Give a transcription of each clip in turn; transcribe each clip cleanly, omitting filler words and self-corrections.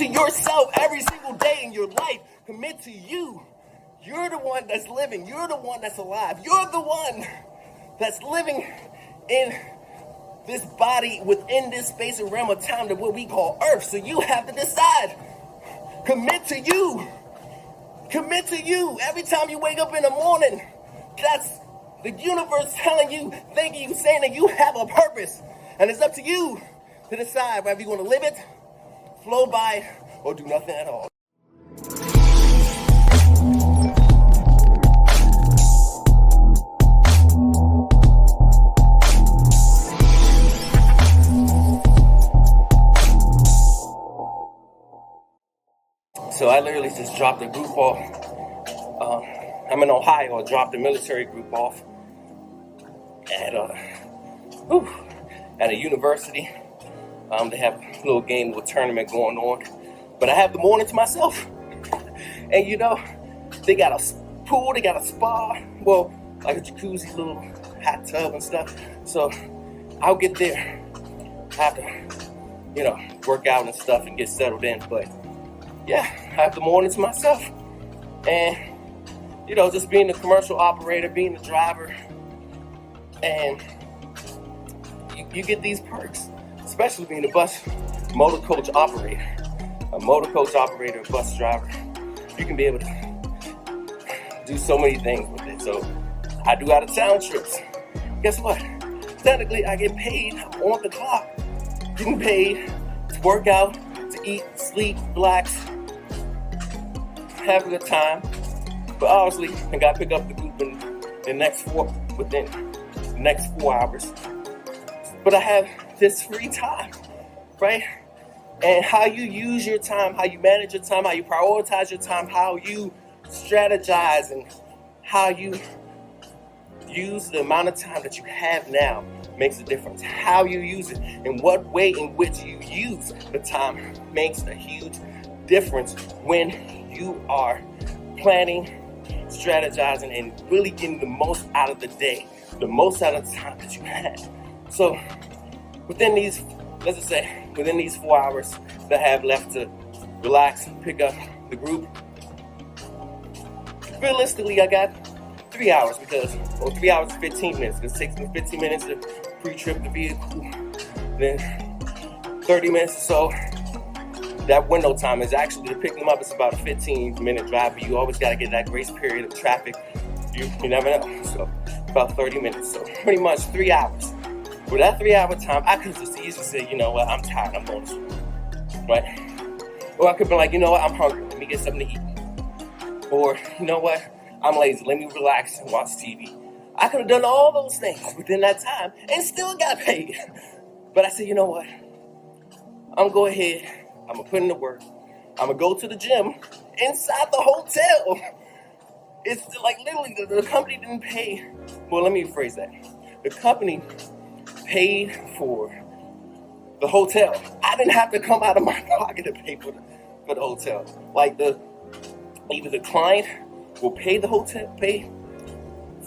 to yourself every single day in your life. Commit to you. You're the one that's living. You're the one that's alive. You're the one that's living in this body within this space and realm of time that what we call Earth. So you have to decide. Commit to you. Commit to you. Every time you wake up in the morning, that's the universe telling you, thanking you, saying that you have a purpose. And it's up to you to decide whether you want to live it, flow by it, or do nothing at all. So I literally just dropped a group off. I'm in Ohio. I dropped a military group off at a university. They have a little game with a tournament going on. But I have the morning to myself. And you know, they got a pool, they got a spa, well, like a jacuzzi, little hot tub and stuff. So I'll get there. I have to, work out and stuff and get settled in. But yeah, I have the morning to myself. And, just being the commercial operator, being the driver, and you get these perks, especially being a motor coach operator, a bus driver. You can be able to do so many things with it. So I do out of town trips. Guess what? Technically, I get paid on the clock. Getting paid to work out, to eat, sleep, relax, have a good time. But obviously, I got to pick up the group within the next 4 hours. But I have this free time, right? And how you use your time, how you manage your time, how you prioritize your time, how you strategize, and how you use the amount of time that you have now makes a difference. How you use it and what way in which you use the time makes a huge difference when you are planning, strategizing, and really getting the most out of the day, the most out of the time that you have. So within these 4 hours that I have left to relax and pick up the group, realistically I got 3 hours 3 hours and 15 minutes. It takes me 15 minutes to pre-trip the vehicle, then 30 minutes or so. That window time is actually, to pick them up, it's about a 15-minute drive, but you always got to get that grace period of traffic. You never know. So about 30 minutes. So pretty much 3 hours. With that 3 hour time, I could just easily say, you know what, I'm tired, I'm going to sleep. Right? Or I could be like, you know what, I'm hungry, let me get something to eat. Or, you know what, I'm lazy, let me relax and watch TV. I could have done all those things within that time and still got paid. But I said, you know what, I'm going to go ahead, I'm going to put in the work. I'm going to go to the gym inside the hotel. It's like literally the company didn't pay. Well, let me rephrase that. The company paid for the hotel. I didn't have to come out of my pocket to pay for the hotel. Like either the client will pay the hotel, pay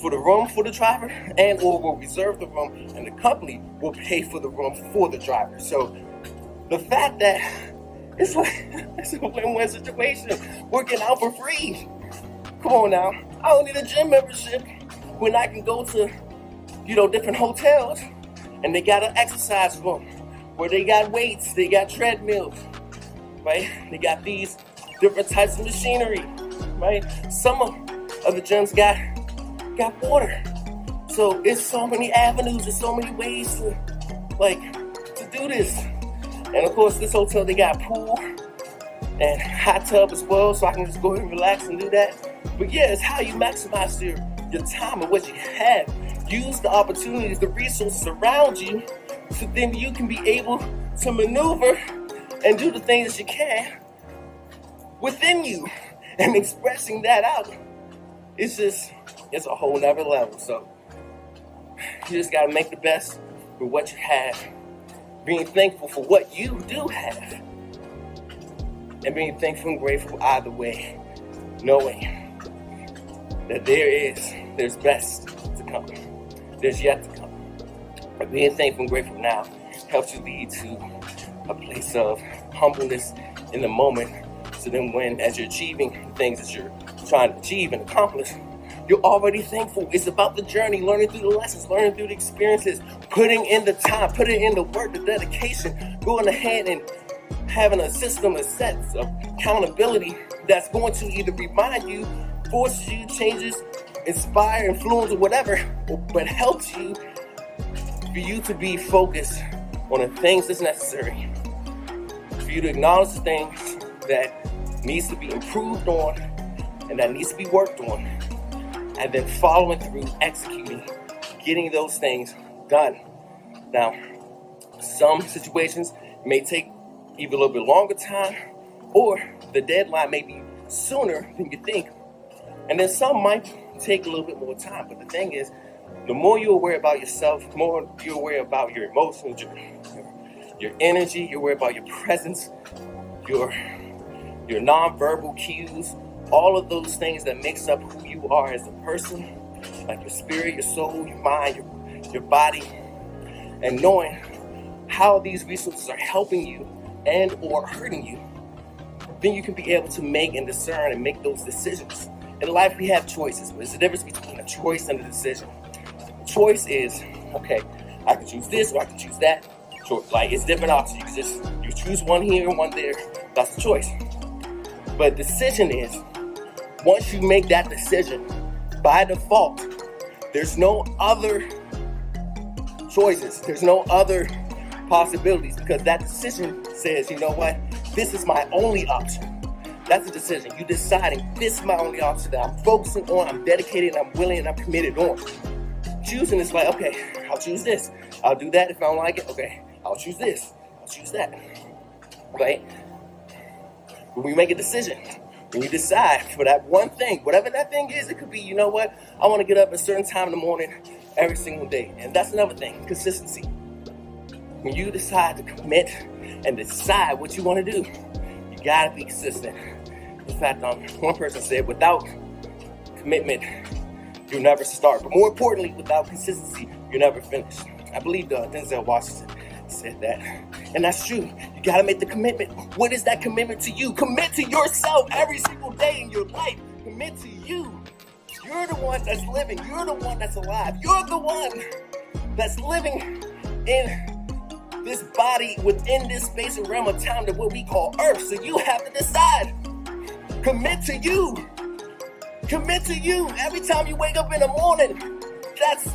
for the room for the driver, and or will reserve the room, and the company will pay for the room for the driver. So the fact that it's a win-win situation, working out for free. Come on now, I don't need a gym membership when I can go to, different hotels, and they got an exercise room where they got weights, they got treadmills, right? They got these different types of machinery, right? Some of the gyms got water. So it's so many avenues, there's so many ways to do this. And of course, this hotel, they got a pool and hot tub as well, so I can just go ahead and relax and do that. But yeah, it's how you maximize your time and what you have. Use the opportunities, the resources around you, so then you can be able to maneuver and do the things that you can within you. And expressing that out, it's a whole nother level. So you just gotta make the best with what you have. Being thankful for what you do have. And being thankful and grateful either way. Knowing that there's best to come. There's yet to come. But being thankful and grateful now helps you lead to a place of humbleness in the moment. So then as you're achieving things that you're trying to achieve and accomplish, you're already thankful. It's about the journey, learning through the lessons, learning through the experiences, putting in the time, putting in the work, the dedication, going ahead and having a system, a set of accountability that's going to either remind you, force you, changes, inspire, influence, or whatever, but helps you for you to be focused on the things that's necessary, for you to acknowledge the things that needs to be improved on and that needs to be worked on, and then following through, executing, getting those things done. Now, some situations may take either a little bit longer time, or the deadline may be sooner than you think, and then some might take a little bit more time. But the thing is, the more you're aware about yourself, the more you're aware about your emotions, your energy, you're aware about your presence, your nonverbal cues, all of those things that makes up who you are as a person, like your spirit, your soul, your mind, your body, and knowing how these resources are helping you and or hurting you, then you can be able to make and discern and make those decisions. In life, we have choices, but there's a difference between a choice and a decision. A choice is, okay, I can choose this or I can choose that. Like, it's different options. You choose one here and one there. That's the choice. But decision is, once you make that decision, by default, there's no other choices. There's no other possibilities, because that decision says, you know what, this is my only option. That's a decision. You deciding this is my only option that I'm focusing on, I'm dedicated, I'm willing, and I'm committed on. Choosing is like, okay, I'll choose this. I'll do that if I don't like it. Okay, I'll choose this. I'll choose that. Right? When we make a decision, when you decide for that one thing, whatever that thing is, it could be, you know what, I want to get up at a certain time in the morning every single day. And that's another thing, consistency. When you decide to commit and decide what you want to do, you got to be consistent. In fact, one person said, without commitment, you'll never start. But more importantly, without consistency, you'll never finish. I believe Denzel Washington said that. And that's true. You got to make the commitment. What is that commitment to you? Commit to yourself every single day in your life. Commit to you. You're the one that's living. You're the one that's alive. You're the one that's living in this body within this space and realm of time that what we call Earth. So you have to decide. Commit to you. Commit to you. Every time you wake up in the morning, that's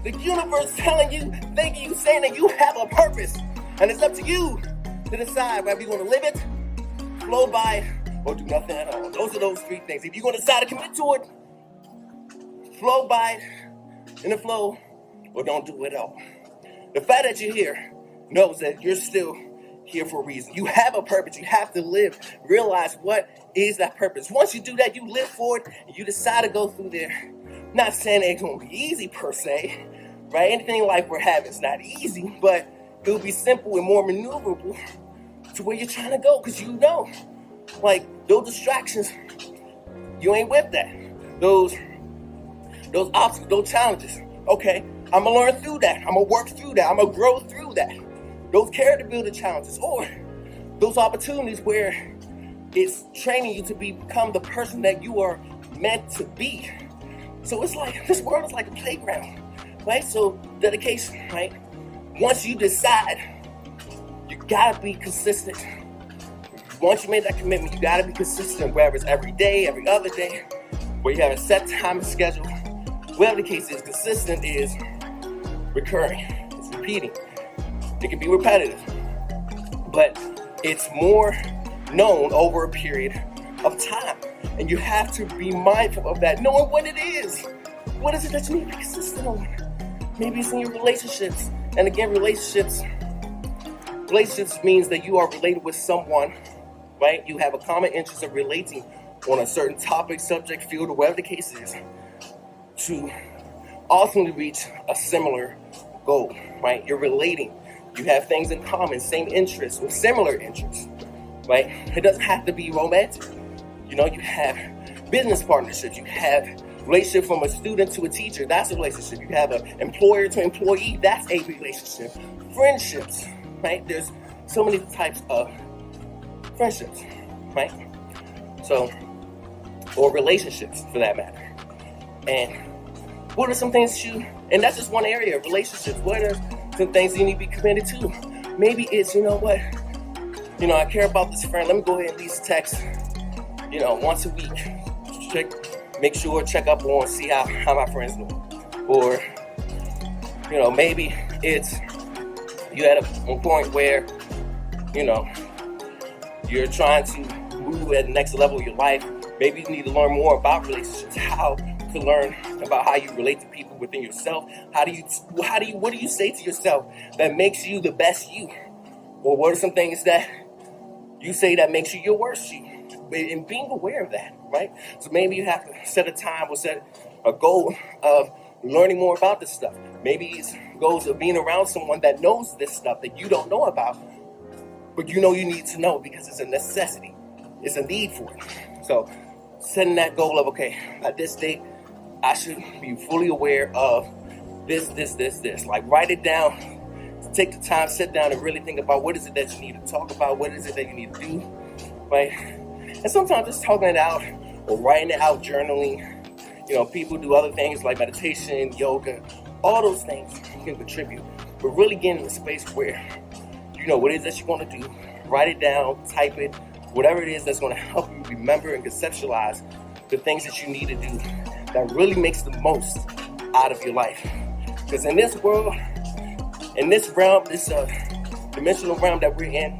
the universe telling you, thanking you, saying that you have a purpose. And it's up to you to decide whether you want to live it, flow by it, or do nothing at all. Those are those three things. If you're going to decide to commit to it, flow by it, in the flow, or don't do it at all. The fact that you're here knows that you're still here for a reason. You have a purpose. You have to live. Realize what is that purpose. Once you do that, you live for it, and you decide to go through there. Not saying it's going to be easy per se, right? Anything in life we're having is not easy, but it will be simple and more maneuverable to where you're trying to go, because you know, like, those distractions, you ain't with that. Those obstacles, those challenges. Okay, I'm going to learn through that. I'm going to work through that. I'm going to grow through that. Those character building challenges, or those opportunities where it's training you to become the person that you are meant to be. So it's like, this world is like a playground, right? So dedication, right? Once you decide, you gotta be consistent. Once you make that commitment, you gotta be consistent, whether it's every day, every other day, where you have a set time and schedule. Whatever the case is, consistent is recurring, it's repeating. It can be repetitive, but it's more known over a period of time. And you have to be mindful of that, knowing what it is. What is it that you need to be consistent on? Maybe it's in your relationships. And again, relationships means that you are related with someone, right? You have a common interest of relating on a certain topic, subject, field, or whatever the case is, to ultimately reach a similar goal, right? You're relating. You have things in common, same interests or similar interests, right? It doesn't have to be romantic. You know, you have business partnerships. You have relationship from a student to a teacher. That's a relationship. You have an employer to employee. That's a relationship. Friendships, right? There's so many types of friendships, right? So, or relationships for that matter. And what are some things and that's just one area of relationships. What are some things you need to be committed to? Maybe it's, I care about this friend. Let me go ahead and at least text, once a week. Check up on, see how my friends doing. Or, maybe it's you at a point where, you're trying to move at the next level of your life. Maybe you need to learn more about relationships, how to learn about how you relate to people within yourself. What do you say to yourself that makes you the best you? Or what are some things that you say that makes you your worst you? And being aware of that, right? So maybe you have to set a time or set a goal of learning more about this stuff. Maybe it's goals of being around someone that knows this stuff that you don't know about, but you need to know because it's a necessity. It's a need for it. So setting that goal of, okay, at this date, I should be fully aware of this. Like write it down. Take the time, sit down and really think about what is it that you need to talk about, what is it that you need to do, right? And sometimes just talking it out or writing it out, journaling. People do other things like meditation, yoga, all those things can contribute. But really getting in a space where you know what it is that you're going to do, write it down, type it, whatever it is that's going to help you remember and conceptualize the things that you need to do that really makes the most out of your life. Because in this world, in this realm, this dimensional realm that we're in,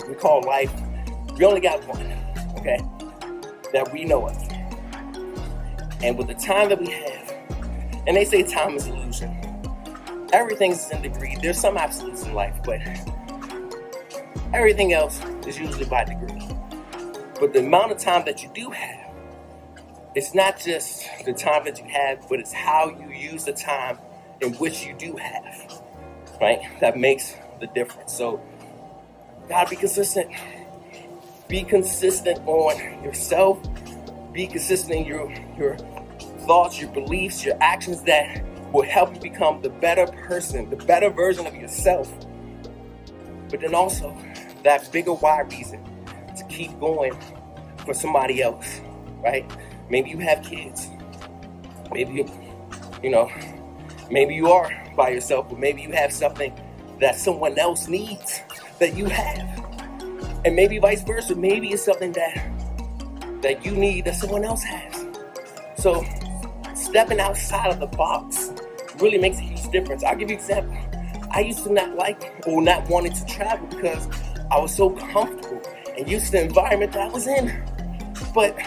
we call life, we only got one, okay, that we know of. And with the time that we have, and they say time is illusion, everything's in degree. There's some absolutes in life, but everything else is usually by degree. But the amount of time that you do have, it's not just the time that you have, but it's how you use the time in which you do have, right? That makes the difference. So, gotta be consistent. Be consistent on yourself. Be consistent in your thoughts, your beliefs, your actions that will help you become the better person, the better version of yourself. But then also that bigger why reason to keep going for somebody else, right? Maybe you have kids. Maybe maybe you are by yourself, but maybe you have something that someone else needs that you have. And maybe vice versa. Maybe it's something that you need that someone else has. So stepping outside of the box really makes a huge difference. I'll give you an example. I used to not like or not wanting to travel because I was so comfortable and used to the environment that I was in. But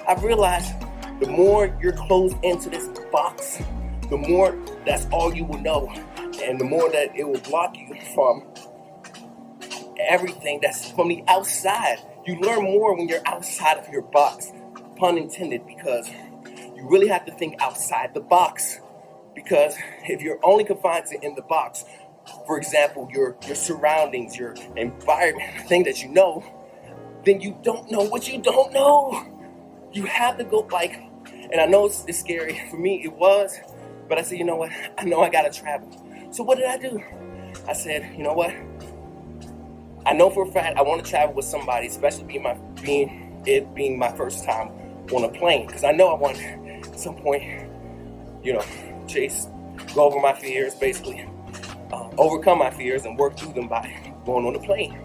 I've realized the more you're closed into this box, the more that's all you will know. And the more that it will block you from everything that's from the outside. You learn more when you're outside of your box, pun intended, because you really have to think outside the box. Because if you're only confined to in the box, for example, your surroundings, your environment, the thing that you know, then you don't know what you don't know. You have to go and I know it's scary. For me, it was, but I said, you know what? I know I gotta travel. So what did I do? I said, you know what? I know for a fact I want to travel with somebody, especially being my first time on a plane, because I know I want at some point, go over my fears, basically overcome my fears and work through them by going on a plane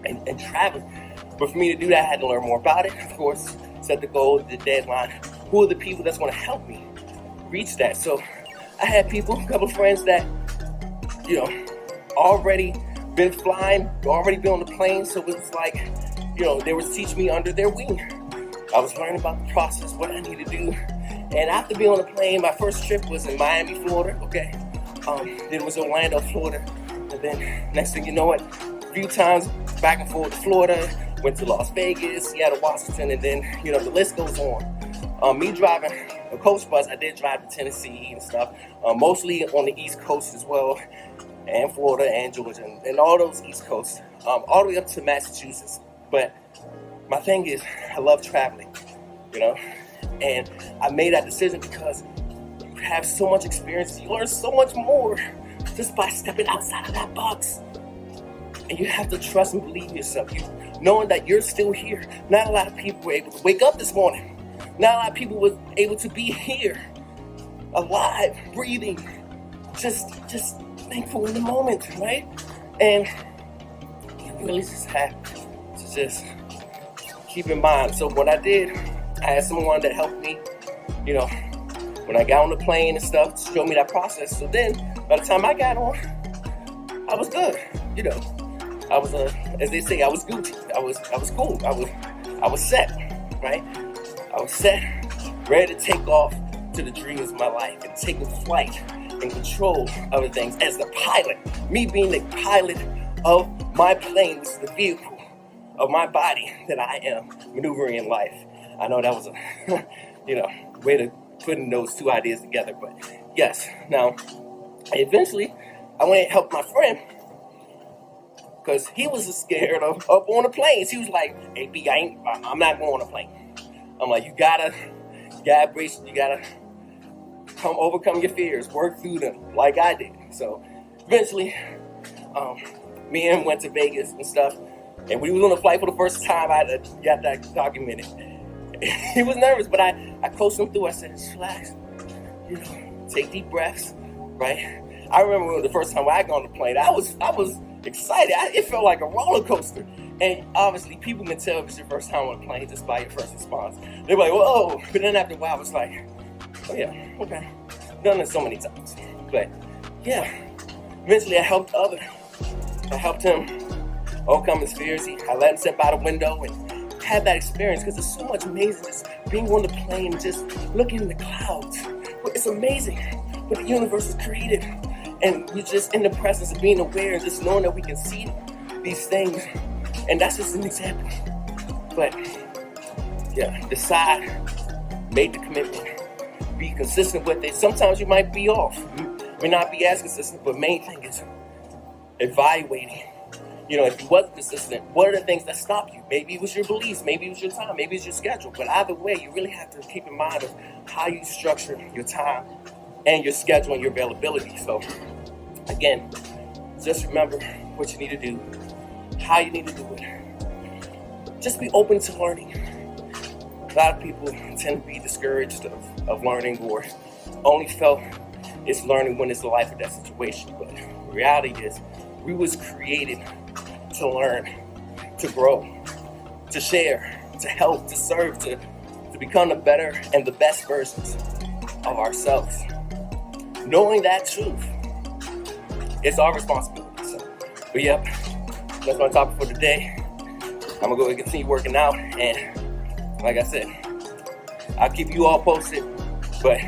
and traveling. But for me to do that, I had to learn more about it. Of course, set the goal, the deadline. Who are the people that's going to help me reach that? So I had a couple of friends that, already been flying, already been on the plane. So it was like, they were teaching me under their wing. I was learning about the process, what I need to do. And after being on the plane, my first trip was in Miami, Florida, okay? Then it was Orlando, Florida. And then next thing you know it, a few times back and forth to Florida, went to Las Vegas, Seattle, Washington, and then, the list goes on. Me driving a coach bus, I did drive to Tennessee and stuff, mostly on the East Coast as well, and Florida and Georgia, and all those East Coasts, all the way up to Massachusetts. But my thing is, I love traveling, and I made that decision because you have so much experience, you learn so much more just by stepping outside of that box. And you have to trust and believe in yourself. Knowing that you're still here. Not a lot of people were able to wake up this morning. Not a lot of people were able to be here, alive, breathing, just thankful in the moment, right? And you really just have to just keep in mind. So what I did, I had someone that helped me, when I got on the plane and stuff, to show me that process. So then, by the time I got on, I was good. I was, as they say, I was Gucci. I was cool. I was set, right? I was set, ready to take off to the dreams of my life and taking flight and control of the things as the pilot. Me being the pilot of my plane, which is the vehicle of my body that I am maneuvering in life. I know that was a, way to putting those two ideas together, but yes. Now, eventually, I went and helped my friend because he was scared of up on the planes. He was like, "Hey, B, I'm not going on a plane." I'm like, you gotta brace, you gotta overcome your fears, work through them like I did. So eventually, me and him went to Vegas and stuff. And when we was on the flight for the first time, I got that documented. He was nervous, but I coached him through. I said, just relax, take deep breaths, right? I remember the first time I got on the plane, I was excited. It felt like a roller coaster. And obviously, people can tell if it's your first time on a plane just by your first response. They're like, whoa. But then after a while, it's like, oh yeah, okay. Done it so many times. But yeah, eventually I helped him overcome his fears. I let him step out a window and have that experience because it's so much amazing just being on the plane and just looking in the clouds. It's amazing what the universe has created. And you're just in the presence of being aware and just knowing that we can see these things. And that's just an example. But yeah, decide, make the commitment, be consistent with it. Sometimes you might be off. You may not be as consistent, but main thing is evaluating. If you wasn't consistent, what are the things that stop you? Maybe it was your beliefs, maybe it was your time, maybe it's your schedule. But either way, you really have to keep in mind of how you structure your time and your schedule and your availability. So again, just remember what you need to do, how you need to do it. Just be open to learning. A lot of people tend to be discouraged of learning or only felt it's learning when it's the life or death situation. But the reality is we was created to learn, to grow, to share, to help, to serve, to become the better and the best versions of ourselves. Knowing that truth is our responsibility. But yep, that's my topic for today. I'm gonna go and continue working out, and like I said, I'll keep you all posted, but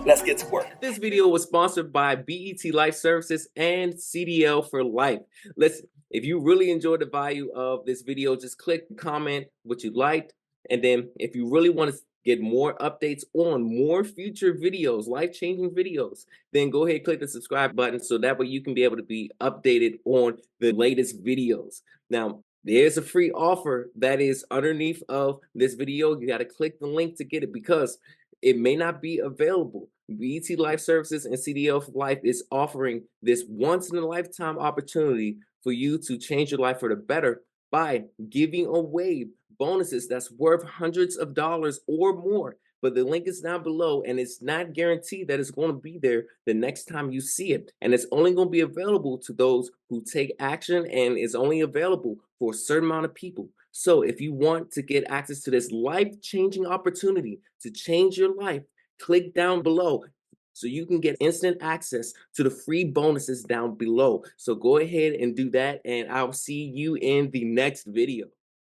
let's get to work. This video was sponsored by BET Life Services and CDL for Life. Listen, if you really enjoyed the value of this video, just click comment what you liked. And then if you really want to get more updates on more future videos, life-changing videos, then go ahead and click the subscribe button so that way you can be able to be updated on the latest videos. Now, there's a free offer that is underneath of this video. You got to click the link to get it because it may not be available. BET Life Services and CDL for Life is offering this once-in-a-lifetime opportunity for you to change your life for the better by giving away bonuses that's worth hundreds of dollars or more. But the link is down below, and it's not guaranteed that it's going to be there the next time you see it. And it's only going to be available to those who take action, and it's only available for a certain amount of people. So if you want to get access to this life-changing opportunity to change your life, click down below so you can get instant access to the free bonuses down below. So go ahead and do that, and I'll see you in the next video.